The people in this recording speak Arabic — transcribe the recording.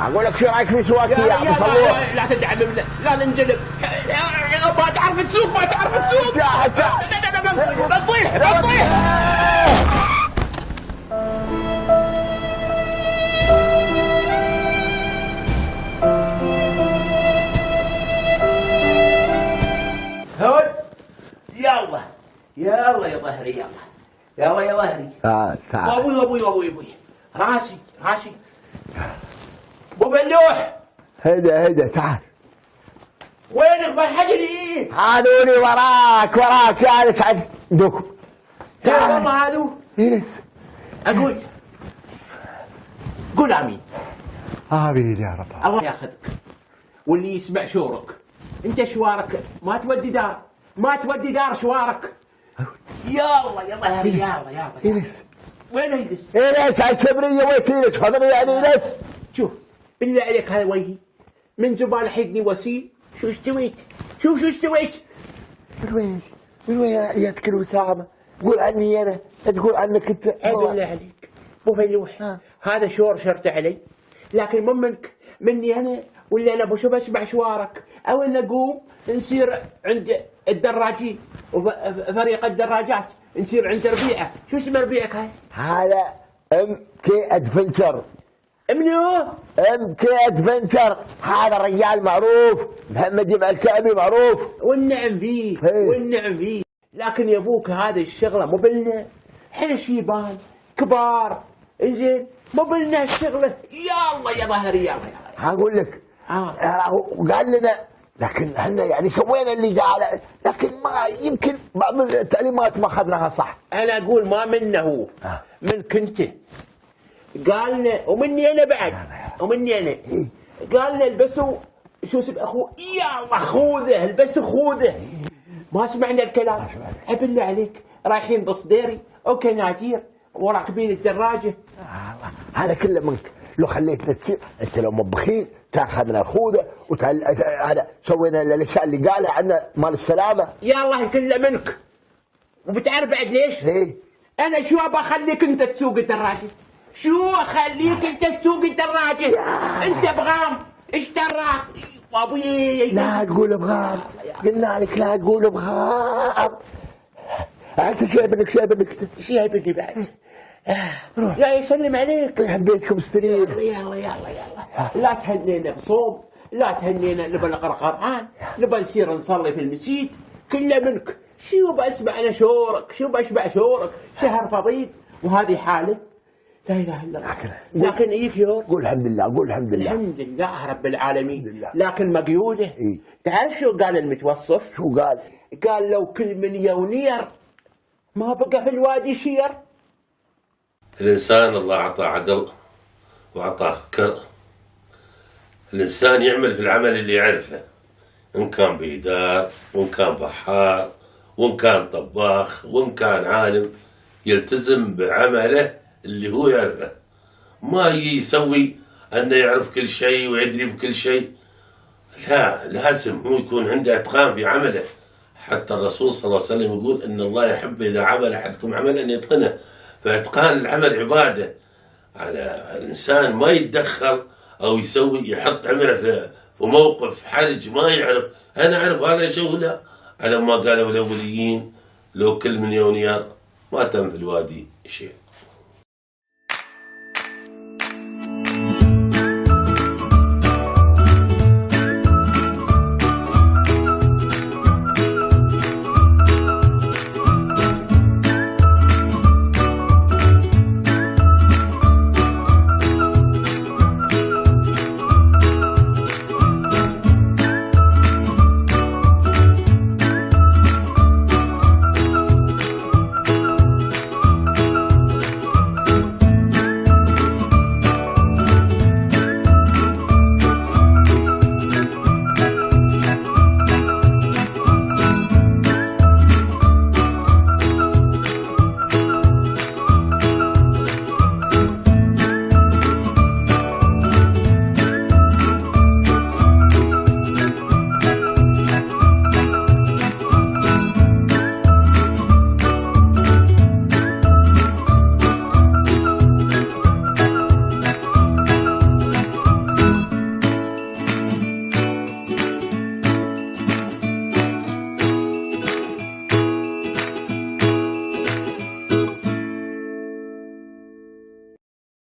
اقول لك شو رايك في سواقتي يا ابو صلوح؟ لا تدعم، لا ننجلب، ما تعرف تسوق، ما تعرف تسوق. لا تطيح، لا تطيح. هود يلا يلا يا ظهري، يلا يلا يا ظهري. تعال ابوي ابوي ابوي ابوي، راسي راسي. ابو بلوح هدا تعال. وينك بالحجري؟ هذولي وراك يا سعد دوكم. تعال والله هذو. يس اقول قول امين. امين يا رب. الله ياخذك واللي يسمع شورك. انت شوارك ما تودي دار، ما تودي دار شوارك. يلا يا ظهري، يلا يس وين يجلس؟ يس على السبريه وين يجلس؟ فضلي يعني يجلس. شوف بالله عليك هذا وجهي من زبال حقني وسيل. شو استويت؟ شوف شو استويت. من وين يا تكل وسامه؟ قول عني انا، تقول عنك انت. بالله عليك ابو فلوح، هذا شور شرت علي، لكن مو منك، مني انا. ولا انا بشوف اسمع شوارك، او ان نقوم نسير عند الدراجين وفريق الدراجات، نسير عند ربيعه. شو اسم ربيعك هاي؟ هذا ام كي ادفنتشر. منو؟ ام كي ادفنتشر. هذا الرجال معروف، محمد جمع الكعبي معروف. والنعم فيه والنعم فيه، لكن يا ابوك هذه الشغله مو بلنا، احنا شيبان كبار، انزين مو بلنا الشغله. يلا يا ظهري يلا. هقول لك قال لنا، لكن احنا يعني سوينا اللي قاله، لكن ما يمكن بعض التعليمات ما اخذناها صح. انا اقول ما منه هو، منك انت. قال لنا ومني انا بعد، ومني انا قال لنا البسوا شو اسم اخوه، يلا خوذه البسوا خوذه. ما سمعنا الكلام. بالله عليك رايحين بصديري او كناجير وراكبين الدراجه. هذا كله منك. لو خليتنا تصير انت لو مو بخيل تاخذنا خوذه هذا سوينا الاشياء اللي قالها عنا مال السلامه. يا الله كله منك. وبتعرف بعد ليش؟ انا شو ابى اخليك انت تسوق الدراجه؟ شو اخليك انت تسوق الدراجه؟ انت بغام ايش دراك؟ ابوي لا تقول بغام، قلنا لك لا تقول بغام. انت شايبنك شايبني بعد. لا يسلم عليك. حبيتكم استريح. يلا لا تهنينا بصوم، لا تهنينا نبى نقرا قرآن، نبى نسير نصلي في المسجد، كله منك. شو بسمع انا شورك، شو بشبع شورك، شهر فضيل وهذه حاله. لا اله الا الله. لكن يجيك يوم قول الحمد لله، قول الحمد لله. الحمد لله رب العالمين. لكن مقيوده. تعرف شو قال المتوصف؟ شو قال؟ قال لو كل مليونير ما بقى في الوادي شير. الإنسان الله أعطاه عقل وأعطاه فكر. الإنسان يعمل في العمل اللي يعرفه، إن كان بيدار وإن كان بحار وإن كان طباخ وإن كان عالم، يلتزم بعمله اللي هو يعرفه. ما يسوي أنه يعرف كل شيء ويدري بكل شيء. لا، لازم هو يكون عنده إتقان في عمله. حتى الرسول صلى الله عليه وسلم يقول إن الله يحب إذا عمل أحدكم عملا أن يتقنه. فإتقان العمل عبادة على الإنسان، ما يتدخل أو يسوي يحط عمله في موقف حرج ما يعرف. أنا أعرف هذا شو. لا، على ما قالوا الأوليين لو كل مليونير ما تم في الوادي شيء.